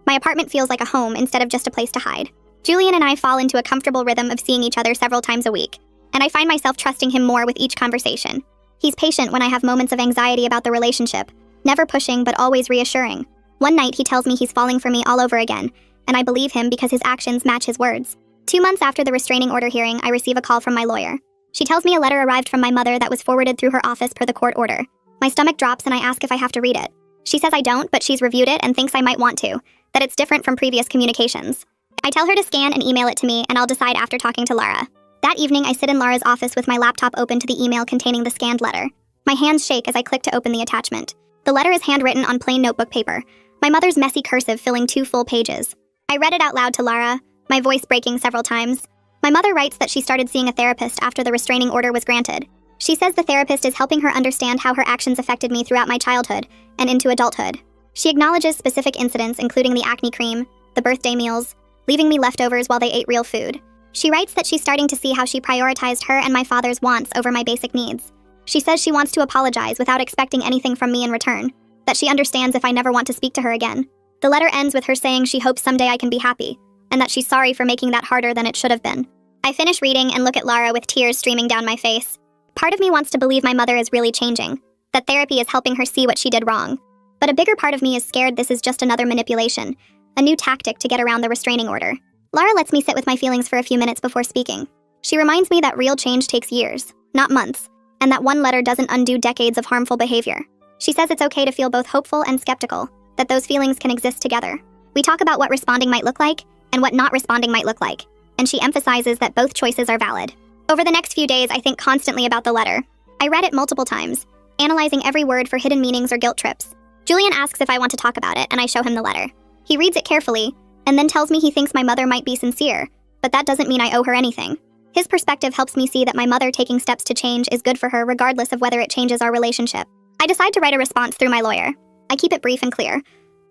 My apartment feels like a home instead of just a place to hide. Julian and I fall into a comfortable rhythm of seeing each other several times a week, and I find myself trusting him more with each conversation. He's patient when I have moments of anxiety about the relationship, never pushing but always reassuring. One night he tells me he's falling for me all over again, and I believe him because his actions match his words. 2 months after the restraining order hearing, I receive a call from my lawyer. She tells me a letter arrived from my mother that was forwarded through her office per the court order. My stomach drops and I ask if I have to read it. She says I don't, but she's reviewed it and thinks I might want to, that it's different from previous communications. I tell her to scan and email it to me, and I'll decide after talking to Lara. That evening, I sit in Lara's office with my laptop open to the email containing the scanned letter. My hands shake as I click to open the attachment. The letter is handwritten on plain notebook paper, my mother's messy cursive filling 2 full pages. I read it out loud to Lara, my voice breaking several times. My mother writes that she started seeing a therapist after the restraining order was granted. She says the therapist is helping her understand how her actions affected me throughout my childhood and into adulthood. She acknowledges specific incidents, including the acne cream, the birthday meals, leaving me leftovers while they ate real food. She writes that she's starting to see how she prioritized her and my father's wants over my basic needs. She says she wants to apologize without expecting anything from me in return, that she understands if I never want to speak to her again. The letter ends with her saying she hopes someday I can be happy, and that she's sorry for making that harder than it should have been. I finish reading and look at Lara with tears streaming down my face. Part of me wants to believe my mother is really changing, that therapy is helping her see what she did wrong. But a bigger part of me is scared this is just another manipulation, a new tactic to get around the restraining order. Lara lets me sit with my feelings for a few minutes before speaking. She reminds me that real change takes years, not months, and that one letter doesn't undo decades of harmful behavior. She says it's okay to feel both hopeful and skeptical, that those feelings can exist together. We talk about what responding might look like and what not responding might look like, and she emphasizes that both choices are valid. Over the next few days, I think constantly about the letter. I read it multiple times, analyzing every word for hidden meanings or guilt trips. Julian asks if I want to talk about it, and I show him the letter. He reads it carefully, and then tells me he thinks my mother might be sincere, but that doesn't mean I owe her anything. His perspective helps me see that my mother taking steps to change is good for her regardless of whether it changes our relationship. I decide to write a response through my lawyer. I keep it brief and clear.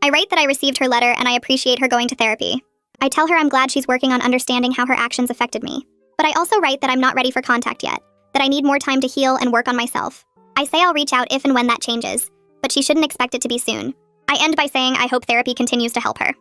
I write that I received her letter and I appreciate her going to therapy. I tell her I'm glad she's working on understanding how her actions affected me. But I also write that I'm not ready for contact yet, that I need more time to heal and work on myself. I say I'll reach out if and when that changes, but she shouldn't expect it to be soon. I end by saying I hope therapy continues to help her.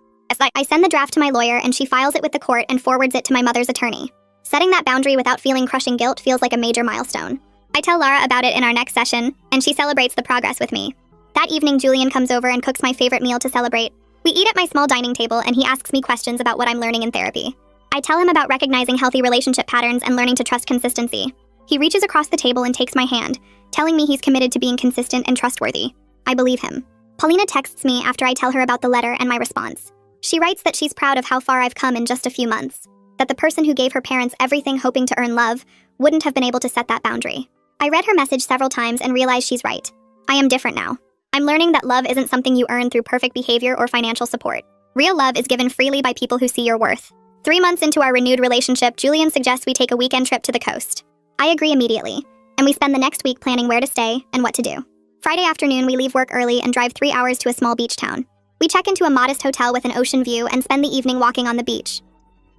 I send the draft to my lawyer and she files it with the court and forwards it to my mother's attorney. Setting that boundary without feeling crushing guilt feels like a major milestone. I tell Lara about it in our next session, and she celebrates the progress with me. That evening, Julian comes over and cooks my favorite meal to celebrate. We eat at my small dining table and he asks me questions about what I'm learning in therapy. I tell him about recognizing healthy relationship patterns and learning to trust consistency. He reaches across the table and takes my hand, telling me he's committed to being consistent and trustworthy. I believe him. Paulina texts me after I tell her about the letter and my response. She writes that she's proud of how far I've come in just a few months, that the person who gave her parents everything hoping to earn love wouldn't have been able to set that boundary. I read her message several times and realized she's right. I am different now. I'm learning that love isn't something you earn through perfect behavior or financial support. Real love is given freely by people who see your worth. 3 months into our renewed relationship, Julian suggests we take a weekend trip to the coast. I agree immediately, and we spend the next week planning where to stay and what to do. Friday afternoon, we leave work early and drive 3 hours to a small beach town. We check into a modest hotel with an ocean view and spend the evening walking on the beach.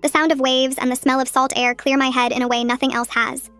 The sound of waves and the smell of salt air clear my head in a way nothing else has.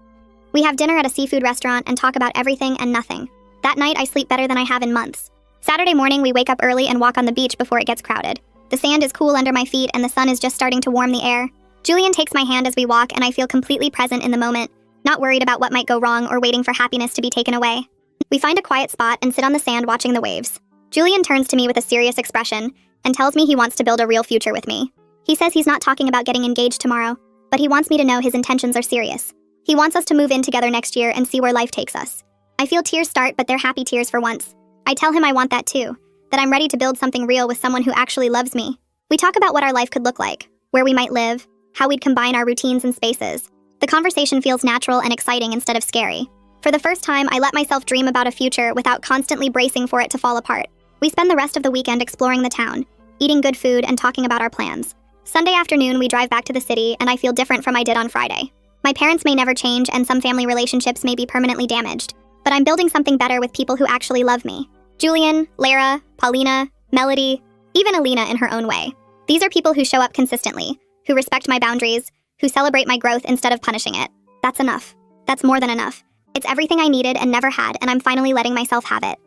We have dinner at a seafood restaurant and talk about everything and nothing. That night, I sleep better than I have in months. Saturday morning, we wake up early and walk on the beach before it gets crowded. The sand is cool under my feet and the sun is just starting to warm the air. Julian takes my hand as we walk and I feel completely present in the moment, not worried about what might go wrong or waiting for happiness to be taken away. We find a quiet spot and sit on the sand watching the waves. Julian turns to me with a serious expression and tells me he wants to build a real future with me. He says he's not talking about getting engaged tomorrow, but he wants me to know his intentions are serious. He wants us to move in together next year and see where life takes us. I feel tears start, but they're happy tears for once. I tell him I want that too, that I'm ready to build something real with someone who actually loves me. We talk about what our life could look like, where we might live, how we'd combine our routines and spaces. The conversation feels natural and exciting instead of scary. For the first time, I let myself dream about a future without constantly bracing for it to fall apart. We spend the rest of the weekend exploring the town, eating good food and talking about our plans. Sunday afternoon, we drive back to the city, and I feel different from I did on Friday. My parents may never change, and some family relationships may be permanently damaged, but I'm building something better with people who actually love me. Julian, Lara, Paulina, Melody, even Alina in her own way. These are people who show up consistently, who respect my boundaries, who celebrate my growth instead of punishing it. That's enough. That's more than enough. It's everything I needed and never had, and I'm finally letting myself have it.